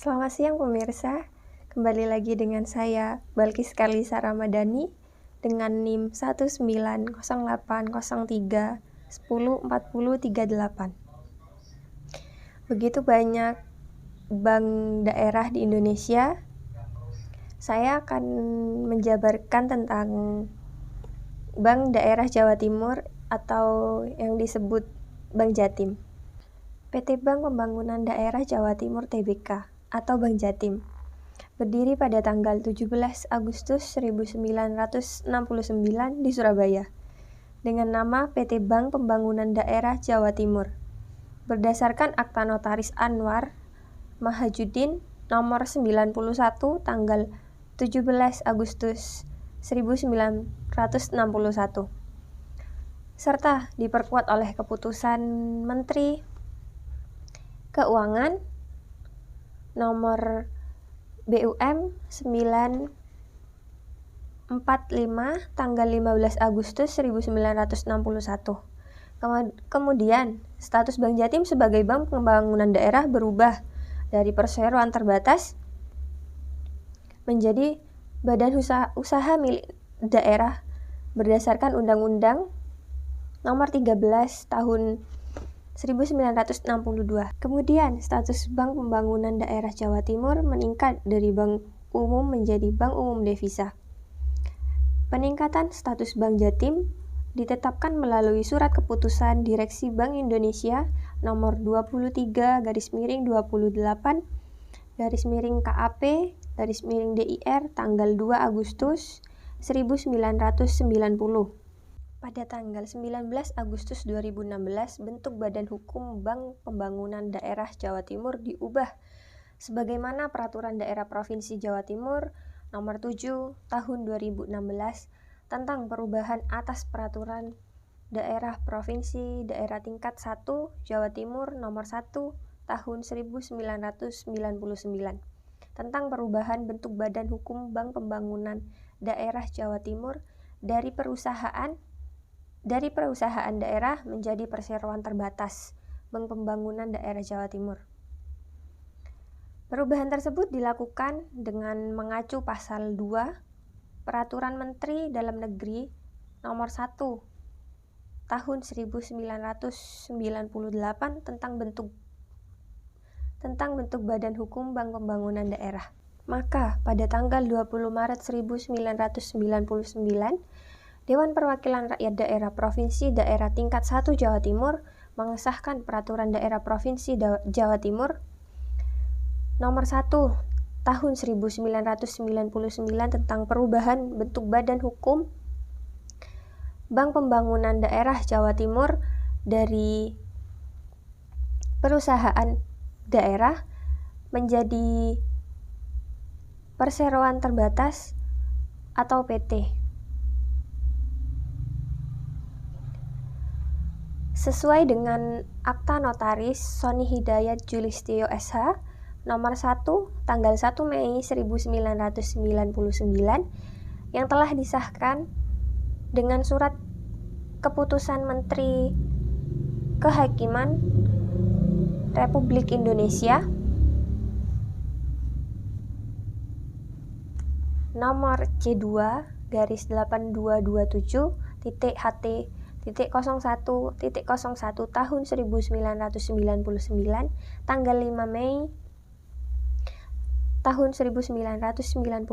Selamat siang pemirsa, kembali lagi dengan saya Balkis Karlisa Ramadhani dengan NIM 1908031040338. Begitu banyak bank daerah di Indonesia, saya akan menjabarkan tentang Bank Daerah Jawa Timur atau yang disebut Bank Jatim. PT Bank Pembangunan Daerah Jawa Timur Tbk atau Bank Jatim berdiri pada tanggal 17 Agustus 1969 di Surabaya dengan nama PT Bank Pembangunan Daerah Jawa Timur berdasarkan Akta Notaris Anwar Mahajuddin nomor 91 tanggal 17 Agustus 1961 serta diperkuat oleh keputusan Menteri Keuangan nomor BUM 945 tanggal 15 Agustus 1961. Kemudian, status Bank Jatim sebagai Bank Pembangunan Daerah berubah dari perseroan terbatas menjadi badan usaha milik daerah berdasarkan Undang-Undang nomor 13 tahun 1962. Kemudian, status Bank Pembangunan Daerah Jawa Timur meningkat dari Bank Umum menjadi Bank Umum Devisa. Peningkatan status Bank Jatim ditetapkan melalui Surat Keputusan Direksi Bank Indonesia nomor 23/28/KAP/DIR tanggal 2 Agustus 1990. Pada tanggal 19 Agustus 2016, bentuk Badan Hukum Bank Pembangunan Daerah Jawa Timur diubah sebagaimana Peraturan Daerah Provinsi Jawa Timur Nomor 7 Tahun 2016 tentang perubahan atas Peraturan Daerah Provinsi Daerah Tingkat 1 Jawa Timur Nomor 1 Tahun 1999 tentang perubahan bentuk Badan Hukum Bank Pembangunan Daerah Jawa Timur dari perusahaan daerah menjadi perseroan terbatas Bank Pembangunan Daerah Jawa Timur. Perubahan tersebut dilakukan dengan mengacu pasal 2 Peraturan Menteri Dalam Negeri Nomor 1 Tahun 1998 tentang bentuk Badan Hukum Bank Pembangunan Daerah. Maka pada tanggal 20 Maret 1999 Dewan Perwakilan Rakyat Daerah Provinsi Daerah Tingkat 1 Jawa Timur mengesahkan Peraturan Daerah Provinsi Jawa Timur Nomor 1 Tahun 1999 tentang perubahan bentuk Badan Hukum Bank Pembangunan Daerah Jawa Timur dari perusahaan daerah menjadi perseroan terbatas atau PT. Sesuai dengan Akta Notaris Sony Hidayat Julistyo SH Nomor 1 tanggal 1 Mei 1999 yang telah disahkan dengan Surat Keputusan Menteri Kehakiman Republik Indonesia Nomor C2-8227.HT.01.01 tahun 1999 tanggal 5 Mei tahun 1999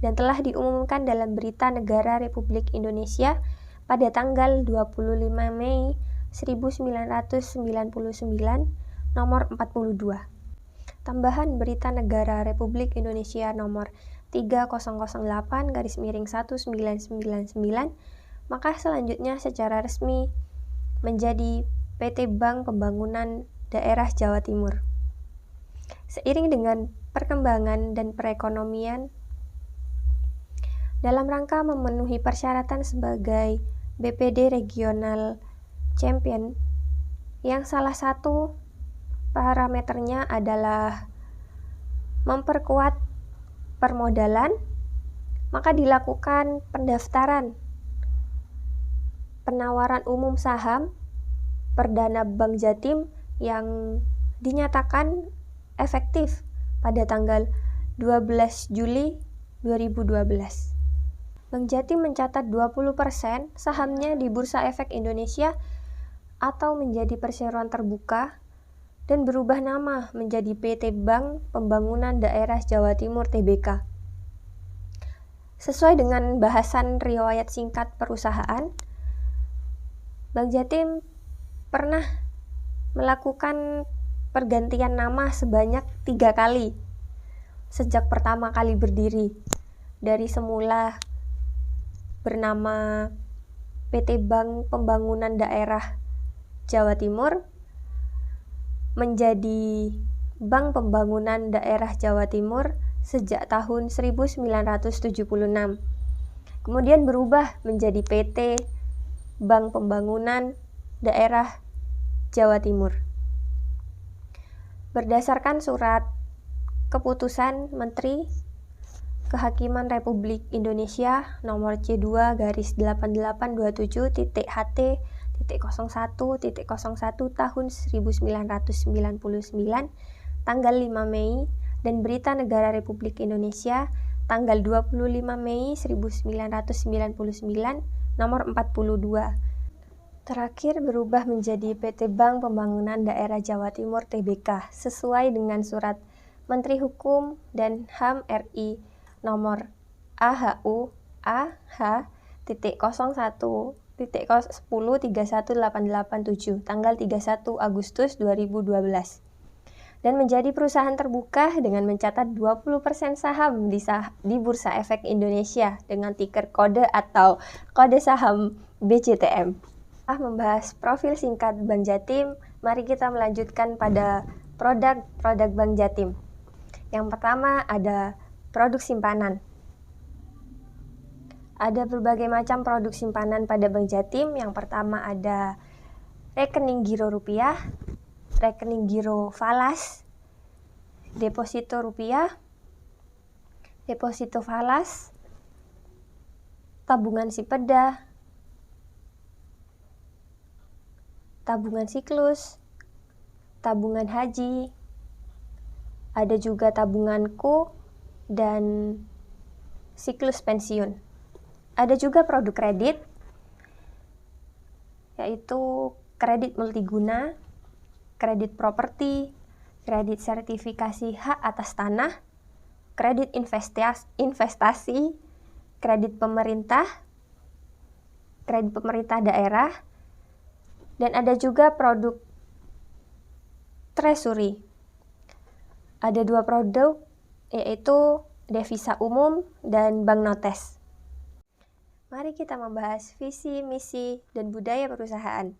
dan telah diumumkan dalam Berita Negara Republik Indonesia pada tanggal 25 Mei 1999 nomor 42. Tambahan Berita Negara Republik Indonesia nomor 3008/1999, maka selanjutnya secara resmi menjadi PT Bank Pembangunan Daerah Jawa Timur. Seiring dengan perkembangan dan perekonomian dalam rangka memenuhi persyaratan sebagai BPD Regional Champion yang salah satu parameternya adalah memperkuat permodalan, maka dilakukan pendaftaran penawaran umum saham perdana Bank Jatim yang dinyatakan efektif pada tanggal 12 Juli 2012. Bank Jatim mencatat 20% sahamnya di Bursa Efek Indonesia atau menjadi perseroan terbuka dan berubah nama menjadi PT Bank Pembangunan Daerah Jawa Timur Tbk. Sesuai dengan bahasan riwayat singkat perusahaan, Bank Jatim pernah melakukan pergantian nama sebanyak 3 kali sejak pertama kali berdiri. Dari semula bernama PT Bank Pembangunan Daerah Jawa Timur menjadi Bank Pembangunan Daerah Jawa Timur sejak tahun 1976. Kemudian berubah menjadi PT Bank Pembangunan Daerah Jawa Timur. Berdasarkan surat keputusan Menteri Kehakiman Republik Indonesia nomor C2/8827.HT.01.01 tahun 1999 tanggal 5 Mei dan Berita Negara Republik Indonesia tanggal 25 Mei 1999 nomor 42. Terakhir berubah menjadi PT Bank Pembangunan Daerah Jawa Timur Tbk sesuai dengan surat Menteri Hukum dan HAM RI nomor AHU AH.01.10.31887 tanggal 31 Agustus 2012 dan menjadi perusahaan terbuka dengan mencatat 20% saham di Bursa Efek Indonesia dengan tiker kode atau kode saham BJTM. Membahas profil singkat Bank Jatim, mari kita melanjutkan pada produk Bank Jatim. Yang pertama ada produk simpanan. Ada berbagai macam produk simpanan pada Bank Jatim. Yang pertama ada rekening giro rupiah, rekening giro falas, deposito rupiah, deposito falas, tabungan sipeda, tabungan siklus, tabungan haji, ada juga tabunganku dan siklus pensiun. Ada juga produk kredit, yaitu kredit multiguna, kredit properti, kredit sertifikasi hak atas tanah, kredit investasi, kredit pemerintah daerah, dan ada juga produk treasury. Ada 2 produk, yaitu devisa umum dan bank notes. Mari kita membahas visi, misi, dan budaya perusahaan.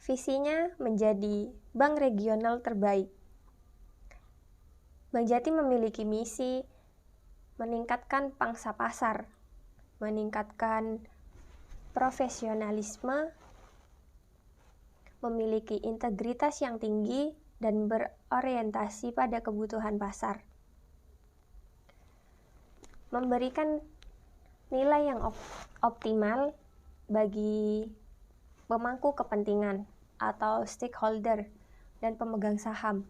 Visinya menjadi bank regional terbaik. Bank Jatim memiliki misi meningkatkan pangsa pasar, meningkatkan profesionalisme, memiliki integritas yang tinggi, dan berorientasi pada kebutuhan pasar. Memberikan nilai yang optimal bagi pemangku kepentingan atau stakeholder dan pemegang saham.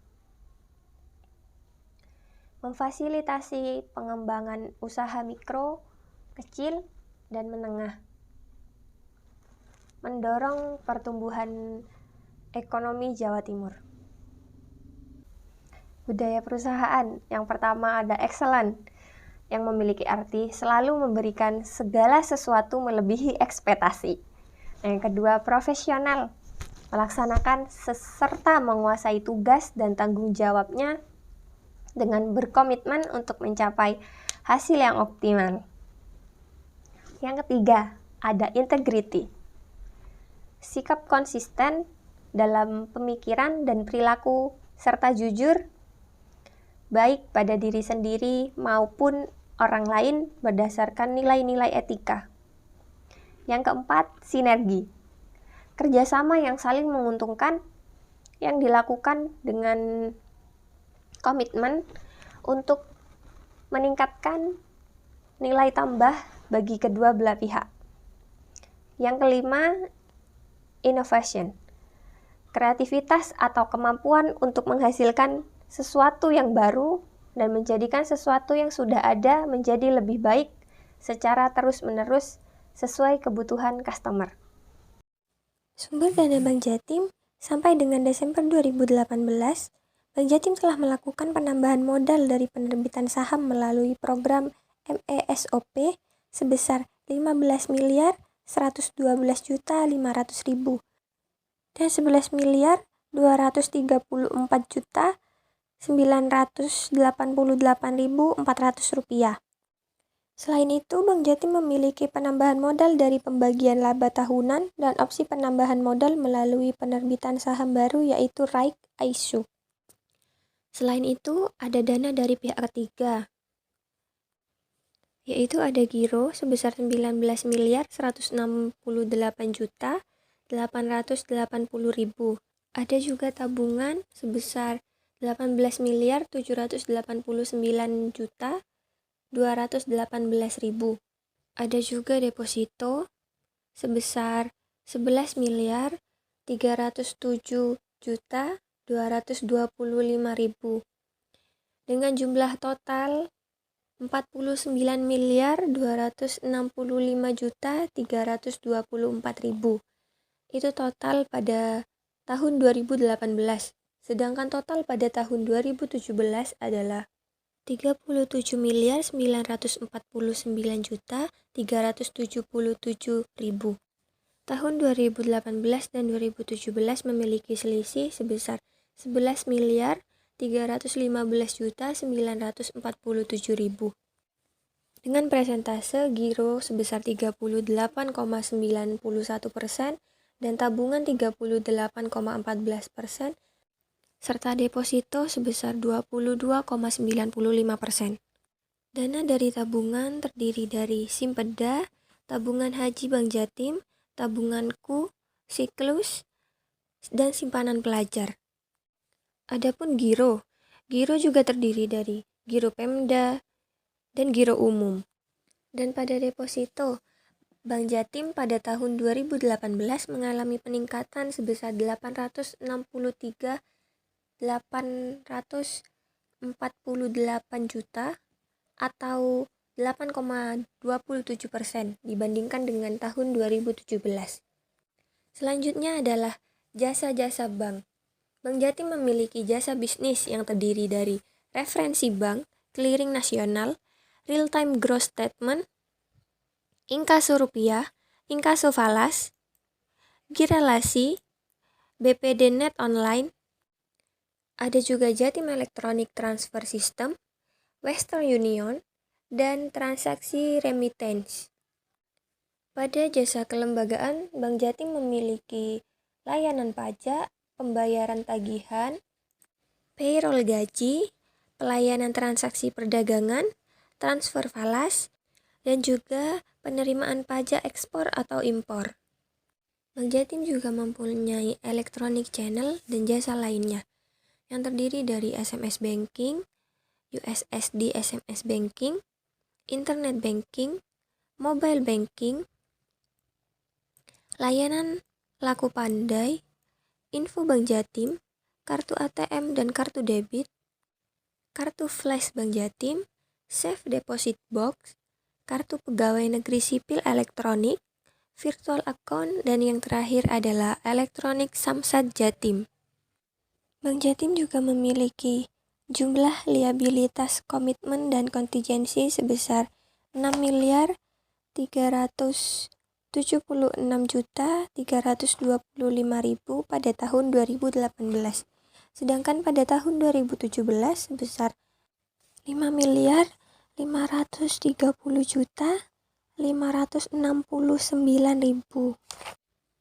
Memfasilitasi pengembangan usaha mikro, kecil, dan menengah. Mendorong pertumbuhan ekonomi Jawa Timur. Budaya perusahaan, yang pertama ada excellent, yang memiliki arti selalu memberikan segala sesuatu melebihi ekspektasi. Yang kedua, profesional, melaksanakan serta menguasai tugas dan tanggung jawabnya dengan berkomitmen untuk mencapai hasil yang optimal. Yang ketiga, ada integrity, sikap konsisten dalam pemikiran dan perilaku serta jujur baik pada diri sendiri maupun orang lain berdasarkan nilai-nilai etika. Yang keempat, sinergi. Kerjasama yang saling menguntungkan yang dilakukan dengan komitmen untuk meningkatkan nilai tambah bagi kedua belah pihak. Yang kelima, innovation. Kreativitas atau kemampuan untuk menghasilkan sesuatu yang baru dan menjadikan sesuatu yang sudah ada menjadi lebih baik secara terus-menerus sesuai kebutuhan customer. Sumber dana Bank Jatim, sampai dengan Desember 2018, Bank Jatim telah melakukan penambahan modal dari penerbitan saham melalui program MESOP sebesar 15.112.500.000 dan 11.234.988.400 rupiah. Selain itu, Bank Jatim memiliki penambahan modal dari pembagian laba tahunan dan opsi penambahan modal melalui penerbitan saham baru yaitu RAIK ISU. Selain itu, ada dana dari pihak ketiga, yaitu ada giro sebesar 19.168.880.000. Ada juga tabungan sebesar 18.789.218.000. Ada juga deposito sebesar 11.307.225.000 dengan jumlah total 49.265.324.000. Itu total pada tahun 2018. Sedangkan total pada tahun 2017 adalah 37.949.377.000. Tahun 2018 dan 2017 memiliki selisih sebesar 11.315.947.000 dengan presentase giro sebesar 38,91% dan tabungan 38,14% serta deposito sebesar 22,95%. Dana dari tabungan terdiri dari Simpeda, tabungan haji Bank Jatim, tabunganku, siklus, dan simpanan pelajar. Adapun giro juga terdiri dari giro Pemda dan giro umum. Dan pada deposito, Bank Jatim pada tahun 2018 mengalami peningkatan sebesar 840.848 juta atau 8,27% dibandingkan dengan tahun 2017. Selanjutnya adalah jasa-jasa bank. Bank Jatim memiliki jasa bisnis yang terdiri dari referensi bank, clearing nasional, real-time gross statement, inkaso rupiah, inkaso falas, girelasi, BPD Net Online, ada juga Jatim Electronic Transfer System, Western Union, dan transaksi remittance. Pada jasa kelembagaan, Bank Jatim memiliki layanan pajak, pembayaran tagihan, payroll gaji, pelayanan transaksi perdagangan, transfer falas, dan juga penerimaan pajak ekspor atau impor. Bank Jatim juga mempunyai electronic channel dan jasa lainnya yang terdiri dari SMS banking, USSD SMS banking, internet banking, mobile banking, layanan laku pandai, info Bank Jatim, kartu ATM dan kartu debit, kartu flash Bank Jatim, safe deposit box, kartu pegawai negeri sipil elektronik, virtual account, dan yang terakhir adalah elektronik Samsat Jatim. Bank Jatim juga memiliki jumlah liabilitas komitmen dan kontingensi sebesar 6.376.325.000 pada tahun 2018. Sedangkan pada tahun 2017 sebesar 5.530.569.000.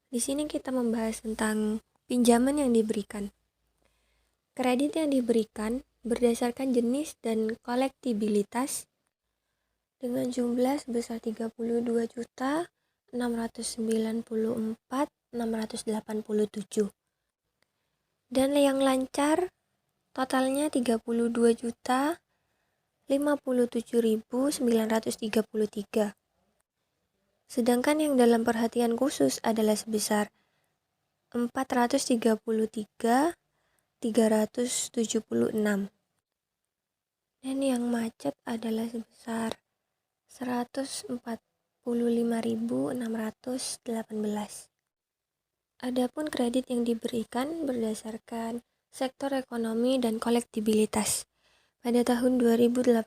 Di sini kita membahas tentang pinjaman yang diberikan. Kredit yang diberikan berdasarkan jenis dan kolektibilitas dengan jumlah sebesar 32.694.687 dan yang lancar totalnya 32.057.933. Sedangkan yang dalam perhatian khusus adalah sebesar 433.933 376. Dan yang macet adalah sebesar 145.618. Adapun kredit yang diberikan berdasarkan sektor ekonomi dan kolektibilitas. Pada tahun 2018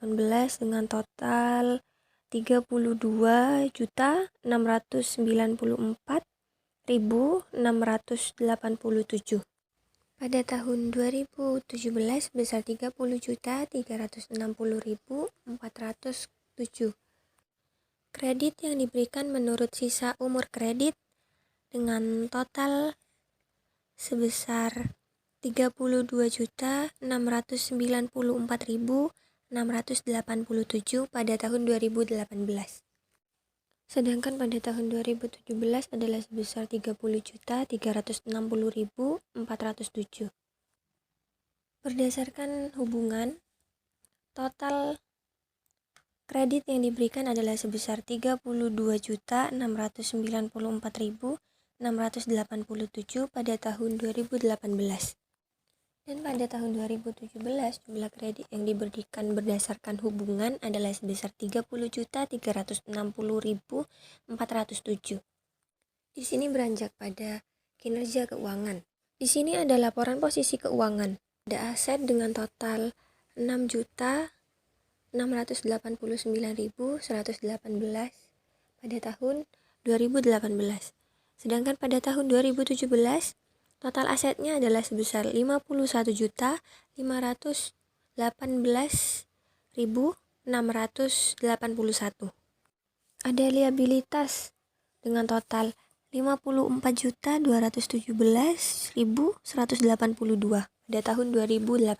dengan total 32.694.687. Pada tahun 2017 sebesar 30.360.407. Kredit yang diberikan menurut sisa umur kredit dengan total sebesar 32.694.687 pada tahun 2018. Sedangkan pada tahun 2017 adalah sebesar 30.360.407. Berdasarkan hubungan, total kredit yang diberikan adalah sebesar 32.694.687 pada tahun 2018. Dan pada tahun 2017 jumlah kredit yang diberikan berdasarkan hubungan adalah sebesar 30.360.407. Di sini beranjak pada kinerja keuangan. Di sini ada laporan posisi keuangan. Ada aset dengan total 6.689.118 pada tahun 2018. Sedangkan pada tahun 2017 total asetnya adalah sebesar 51.518.681. Ada liabilitas dengan total 54.217.182 pada tahun 2018.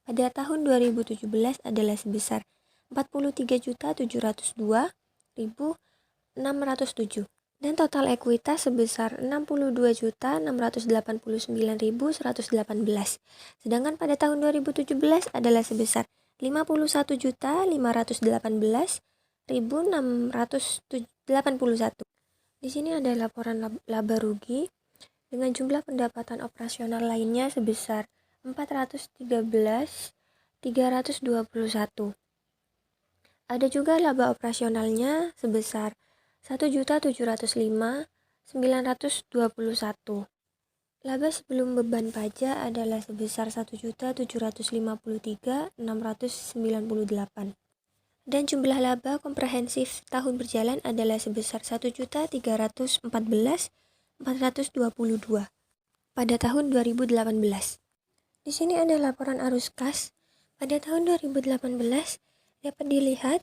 Pada tahun 2017 adalah sebesar 43.702.607. Dan total ekuitas sebesar 62.689.118. Sedangkan pada tahun 2017 adalah sebesar 51.518.681. Di sini ada laporan laba rugi dengan jumlah pendapatan operasional lainnya sebesar 413.321. Ada juga laba operasionalnya sebesar 1.705.921. Laba sebelum beban pajak adalah sebesar 1.753.698. Dan jumlah laba komprehensif tahun berjalan adalah sebesar 1.314.422 pada tahun 2018. Di sini ada laporan arus kas. Pada tahun 2018 dapat dilihat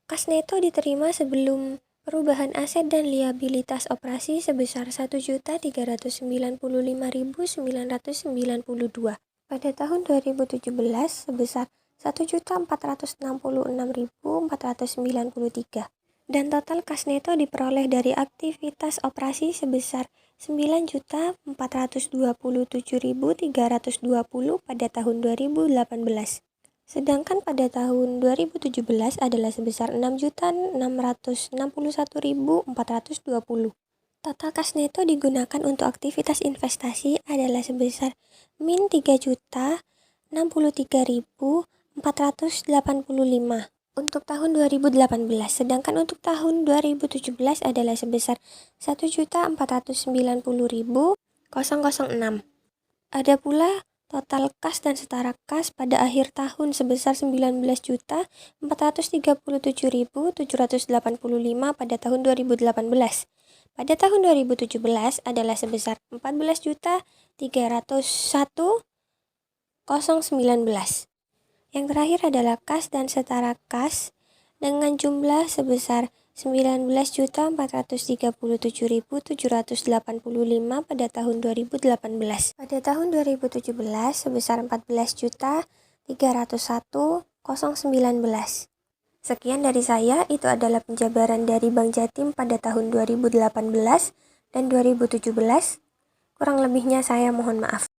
kas neto diterima sebelum perubahan aset dan liabilitas operasi sebesar 1.395.992. Pada tahun 2017 sebesar 1.466.493. Dan total kas neto diperoleh dari aktivitas operasi sebesar 9.427.320 pada tahun 2018. Sedangkan pada tahun 2017 adalah sebesar 6.661.420. Total kas neto digunakan untuk aktivitas investasi adalah sebesar min 3.063.485 untuk tahun 2018. Sedangkan untuk tahun 2017 adalah sebesar 1.490.006. Ada pula total kas dan setara kas pada akhir tahun sebesar 19.437.785 pada tahun 2018. Pada tahun 2017 adalah sebesar 14.301.019. Yang terakhir adalah kas dan setara kas dengan jumlah sebesar 19.437.785 pada tahun 2018. Pada tahun 2017 sebesar 14.301.019. Sekian dari saya, itu adalah penjabaran dari Bank Jatim pada tahun 2018 dan 2017. Kurang lebihnya saya mohon maaf.